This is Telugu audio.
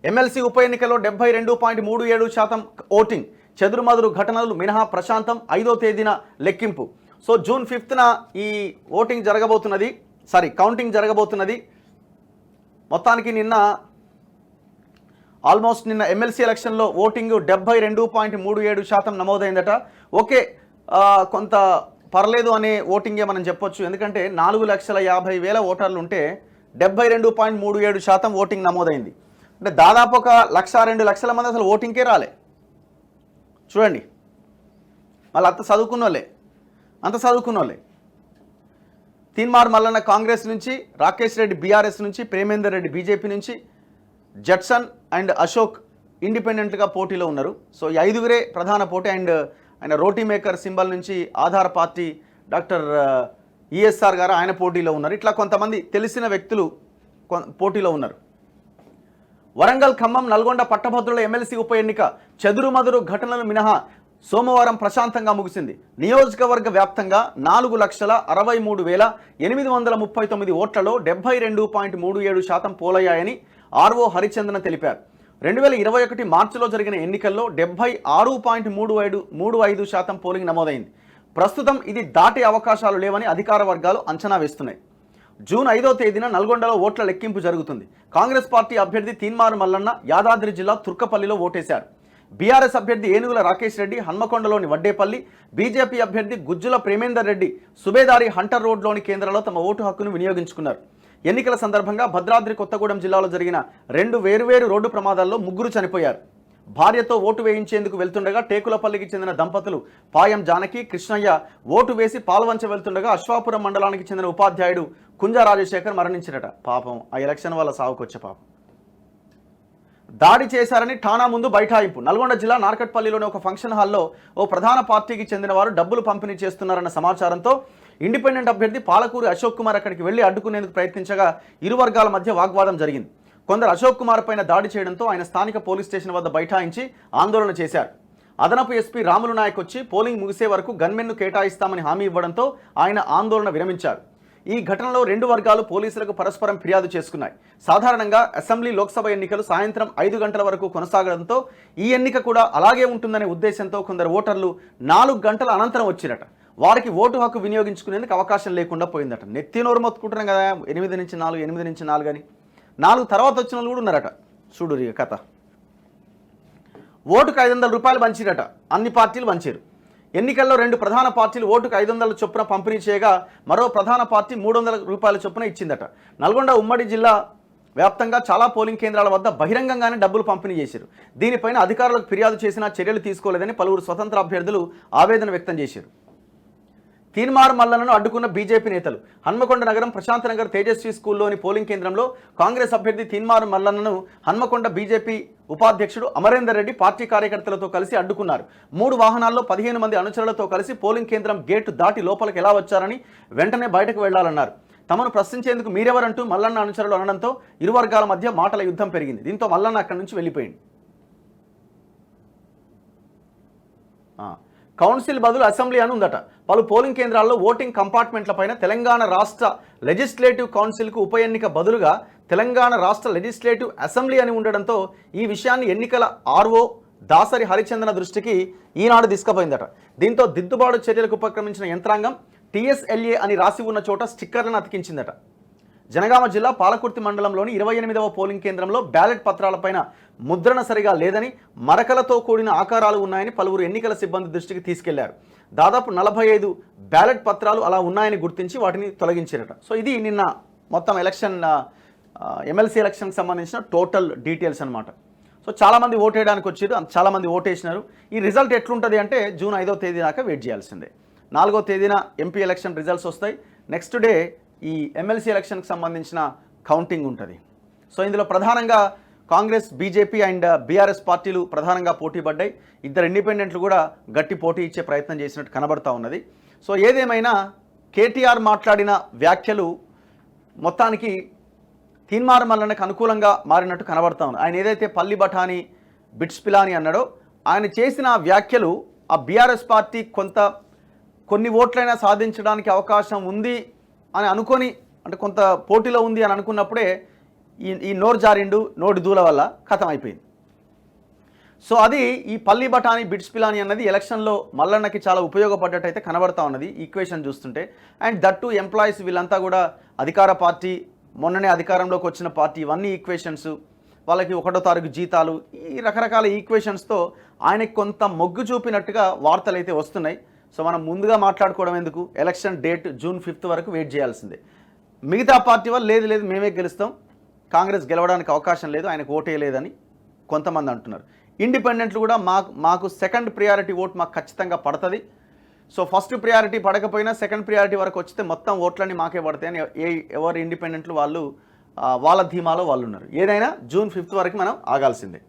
ఎమ్మెల్సీ ఉప ఎన్నికలో 72.37% ఓటింగ్. చెదురుమదురు ఘటనలు మినహా ప్రశాంతం. 5వ తేదీన లెక్కింపు. సో జూన్ 5న ఈ ఓటింగ్ జరగబోతున్నది, కౌంటింగ్ జరగబోతున్నది. మొత్తానికి నిన్న ఎమ్మెల్సీ ఎలక్షన్లో ఓటింగ్ 72.37% నమోదైందట. ఓకే, కొంత పర్లేదు అనే ఓటింగే మనం చెప్పొచ్చు. ఎందుకంటే 4,50,000 ఓటర్లు ఉంటే 72.37% ఓటింగ్ నమోదైంది. అంటే దాదాపు 1,02,00,000 మంది అసలు ఓటింగ్కే రాలే. చూడండి, మళ్ళీ అంత చదువుకున్నోళ్ళే. తీన్మార్ మల్లన్న కాంగ్రెస్ నుంచి, రాకేష్ రెడ్డి బీఆర్ఎస్ నుంచి, ప్రేమేందర్ రెడ్డి బీజేపీ నుంచి, జడ్సన్ అండ్ అశోక్ ఇండిపెండెంట్గా పోటీలో ఉన్నారు. సో ఈ 5గురే ప్రధాన పోటీ. అండ్ ఆయన రోటీ మేకర్ సింబల్ నుంచి ఆధార్ పార్టీ డాక్టర్ ఈఎస్ఆర్ గారు ఆయన పోటీలో ఉన్నారు. ఇట్లా కొంతమంది తెలిసిన వ్యక్తులు పోటీలో ఉన్నారు. వరంగల్, ఖమ్మం, నల్గొండ పట్టభద్రుల ఎమ్మెల్సీ ఉప ఎన్నిక చెదురుమదురు ఘటనలు మినహా సోమవారం ప్రశాంతంగా ముగిసింది. నియోజకవర్గ వ్యాప్తంగా 4,63,839 ఓట్లలో 72.37% పోలయ్యాయని ఆర్ఓ హరిచందన్ తెలిపారు. 2021 మార్చిలో జరిగిన ఎన్నికల్లో 76.35% పోలింగ్ నమోదైంది. ప్రస్తుతం ఇది దాటే అవకాశాలు లేవని అధికార వర్గాలు అంచనా వేస్తున్నాయి. జూన్ 5వ తేదీన నల్గొండలో ఓట్ల లెక్కింపు జరుగుతుంది. కాంగ్రెస్ పార్టీ అభ్యర్థి తీన్మార్ మల్లన్న యాదాద్రి జిల్లా తుర్కపల్లిలో ఓటేశారు. బీఆర్ఎస్ అభ్యర్థి ఏనుగుల రాకేష్ రెడ్డి హన్మకొండలోని వడ్డేపల్లి, బీజేపీ అభ్యర్థి గుజ్జుల ప్రేమేందర్ రెడ్డి సుబేదారి హంటర్ రోడ్లోని కేంద్రాల్లో తమ ఓటు హక్కును వినియోగించుకున్నారు. ఎన్నికల సందర్భంగా భద్రాద్రి కొత్తగూడెం జిల్లాలో జరిగిన 2 వేర్వేరు రోడ్డు ప్రమాదాల్లో 3 చనిపోయారు. భార్యతో ఓటు వేయించేందుకు వెళ్తుండగా టేకులపల్లికి చెందిన దంపతులు పాయం జానకి, కృష్ణయ్య ఓటు వేసి పాల్వంచ వెళ్తుండగా అశ్వాపురం మండలానికి చెందిన ఉపాధ్యాయుడు కుంజ రాజశేఖర్ మరణించినట. పాపం, ఆ ఎలక్షన్ వల్ల సావుకొచ్చే పాపం. దాడి చేశారని ఠాణా ముందు బైఠాయింపు. నల్గొండ జిల్లా నార్కట్పల్లిలోని ఒక ఫంక్షన్ హాల్లో ఓ ప్రధాన పార్టీకి చెందిన వారు డబ్బులు పంపిణీ చేస్తున్నారన్న సమాచారంతో ఇండిపెండెంట్ అభ్యర్థి పాలకూరి అశోక్ కుమార్ అక్కడికి వెళ్లి అడ్డుకునేందుకు ప్రయత్నించగా ఇరు వర్గాల మధ్య వాగ్వాదం జరిగింది. కొందరు అశోక్ కుమార్ పైన దాడి చేయడంతో ఆయన స్థానిక పోలీస్ స్టేషన్ వద్ద బైఠాయించి ఆందోళన చేశారు. అదనపు ఎస్పీ రాములు నాయక్ వచ్చి పోలింగ్ ముగిసే వరకు గన్మెన్ను కేటాయిస్తామని హామీ ఇవ్వడంతో ఆయన ఆందోళన విరమించారు. ఈ ఘటనలో 2 వర్గాలు పోలీసులకు పరస్పరం ఫిర్యాదు చేసుకున్నాయి. సాధారణంగా అసెంబ్లీ, లోక్సభ ఎన్నికలు సాయంత్రం 5 గంటల వరకు కొనసాగడంతో ఈ ఎన్నిక కూడా అలాగే ఉంటుందనే ఉద్దేశంతో కొందరు ఓటర్లు 4 గంటల అనంతరం వచ్చిరట. వారికి ఓటు హక్కు వినియోగించుకునేందుకు అవకాశం లేకుండా పోయిందట. నెత్తి నోరు మొత్తుకుంటున్నాం కదా, 8 నుంచి 4 అని. 4 తర్వాత వచ్చిన వాళ్ళు కూడా ఉన్నారట. చూడు కథ. ఓటుకు 500 రూపాయలు పంచిరట. అన్ని పార్టీలు పంచారు. ఎన్నికల్లో 2 ప్రధాన పార్టీలు ఓటుకు 500 చొప్పున పంపిణీ చేయగా మరో ప్రధాన పార్టీ 300 రూపాయల చొప్పున ఇచ్చిందట. నల్గొండ ఉమ్మడి జిల్లా వ్యాప్తంగా చాలా పోలింగ్ కేంద్రాల వద్ద బహిరంగంగానే డబ్బులు పంపిణీ చేశారు. దీనిపైన అధికారులకు ఫిర్యాదు చేసినా చర్యలు తీసుకోలేదని పలువురు స్వతంత్ర అభ్యర్థులు ఆవేదన వ్యక్తం చేశారు. తీన్మార్ మల్లన్నను అడ్డుకున్న బీజేపీ నేతలు. హన్మకొండ నగరం ప్రశాంత్ నగర్ తేజస్వి స్కూల్లోని పోలింగ్ కేంద్రంలో కాంగ్రెస్ అభ్యర్థి తీన్మార్ మల్లన్నను హన్మకొండ బీజేపీ ఉపాధ్యక్షుడు అమరేందర్ రెడ్డి పార్టీ కార్యకర్తలతో కలిసి అడ్డుకున్నారు. 3 వాహనాల్లో 15 మంది అనుచరులతో కలిసి పోలింగ్ కేంద్రం గేటు దాటి లోపలికి ఎలా వచ్చారని వెంటనే బయటకు వెళ్లాలన్నారు. తమను ప్రశ్నించేందుకు మీరెవరంటూ మల్లన్న అనుచరులు అనడంతో ఇరు వర్గాల మధ్య మాటల యుద్ధం పెరిగింది. దీంతో మల్లన్న అక్కడి నుంచి వెళ్ళిపోయింది. కౌన్సిల్ బదులు అసెంబ్లీ అని ఉందట. పలు పోలింగ్ కేంద్రాల్లో ఓటింగ్ కంపార్ట్మెంట్లపైన తెలంగాణ రాష్ట్ర లెజిస్లేటివ్ కౌన్సిల్కు ఉప ఎన్నిక బదులుగా తెలంగాణ రాష్ట్ర లెజిస్లేటివ్ అసెంబ్లీ అని ఉండడంతో ఈ విషయాన్ని ఎన్నికల ఆర్ఓ దాసరి హరిచందన దృష్టికి ఈనాడు తీసుకుపోయిందట. దీంతో దిద్దుబాటు చర్యలకు ఉపక్రమించిన యంత్రాంగం TSLA అని రాసి ఉన్న చోట స్టిక్కర్లను అతికించిందట. జనగామ జిల్లా పాలకుర్తి మండలంలోని 28వ పోలింగ్ కేంద్రంలో బ్యాలెట్ పత్రాలపైన ముద్రణ సరిగా లేదని, మరకలతో కూడిన ఆకారాలు ఉన్నాయని పలువురు ఎన్నికల సిబ్బంది దృష్టికి తీసుకెళ్లారు. దాదాపు 45 బ్యాలెట్ పత్రాలు అలా ఉన్నాయని గుర్తించి వాటిని తొలగించారట. సో ఇది నిన్న మొత్తం ఎమ్మెల్సీ ఎలక్షన్కి సంబంధించిన టోటల్ డీటెయిల్స్ అనమాట. సో చాలామంది ఓటేయడానికి వచ్చారు, చాలామంది ఓటేసినారు. ఈ రిజల్ట్ ఎట్లుంటుంది అంటే జూన్ 5వ తేదీ దాకా వెయిట్ చేయాల్సిందే. 4వ తేదీన ఎంపీ ఎలక్షన్ రిజల్ట్స్ వస్తాయి. నెక్స్ట్ డే ఈ ఎమ్మెల్సీ ఎలక్షన్కి సంబంధించిన కౌంటింగ్ ఉంటుంది. సో ఇందులో ప్రధానంగా కాంగ్రెస్, బీజేపీ అండ్ బీఆర్ఎస్ పార్టీలు ప్రధానంగా పోటీ పడ్డాయి. 2 ఇండిపెండెంట్లు కూడా గట్టి పోటీ ఇచ్చే ప్రయత్నం చేసినట్టు కనబడతా ఉన్నది. సో ఏదేమైనా కేటీఆర్ మాట్లాడిన వ్యాఖ్యలు మొత్తానికి తీన్మార్ మల్లన్నకు అనుకూలంగా మారినట్టు కనబడతా ఉంది. ఆయన ఏదైతే పల్లి బఠానీ, బిట్స్ పిలాని అన్నాడో ఆయన చేసిన వ్యాఖ్యలు ఆ బీఆర్ఎస్ పార్టీ కొన్ని ఓట్లైనా సాధించడానికి అవకాశం ఉంది అని అనుకొని, అంటే కొంత పోటీలో ఉంది అని అనుకున్నప్పుడే ఈ నోరు జారిండు నోటి దూల వల్ల ఖతం అయిపోయింది. సో అది ఈ పల్లి బఠానీ బిట్స్ పిలాని అన్నది ఎలక్షన్లో మల్లన్నకి చాలా ఉపయోగపడ్డట్టయితే కనబడతా ఉన్నది ఈక్వేషన్ చూస్తుంటే. అండ్ దట్టు ఎంప్లాయీస్ వీళ్ళంతా కూడా అధికార పార్టీ, మొన్ననే అధికారంలోకి వచ్చిన పార్టీ, ఇవన్నీ ఈక్వేషన్స్, వాళ్ళకి 1వ తారీఖు జీతాలు, ఈ రకరకాల ఈక్వేషన్స్తో ఆయనకి కొంత మొగ్గు చూపినట్టుగా వార్తలు అయితే వస్తున్నాయి. సో మనం ముందుగా మాట్లాడుకోవడం ఎందుకు, ఎలక్షన్ డేట్ జూన్ 5 వరకు వెయిట్ చేయాల్సిందే. మిగతా పార్టీ వాళ్ళు లేదు మేమే గెలుస్తాం, కాంగ్రెస్ గెలవడానికి అవకాశం లేదు, ఆయనకు ఓటే లేదని కొంతమంది అంటున్నారు. ఇండిపెండెంట్లు కూడా మాకు సెకండ్ ప్రియారిటీ ఓట్ మాకు ఖచ్చితంగా పడుతుంది. సో ఫస్ట్ ప్రియారిటీ పడకపోయినా సెకండ్ ప్రియారిటీ వరకు వచ్చితే మొత్తం ఓట్లన్నీ మాకే పడతాయని ఎవరు ఇండిపెండెంట్లు వాళ్ళు వాళ్ళ ధీమాలో వాళ్ళు ఉన్నారు. ఏదైనా జూన్ 5 వరకు మనం ఆగాల్సిందే.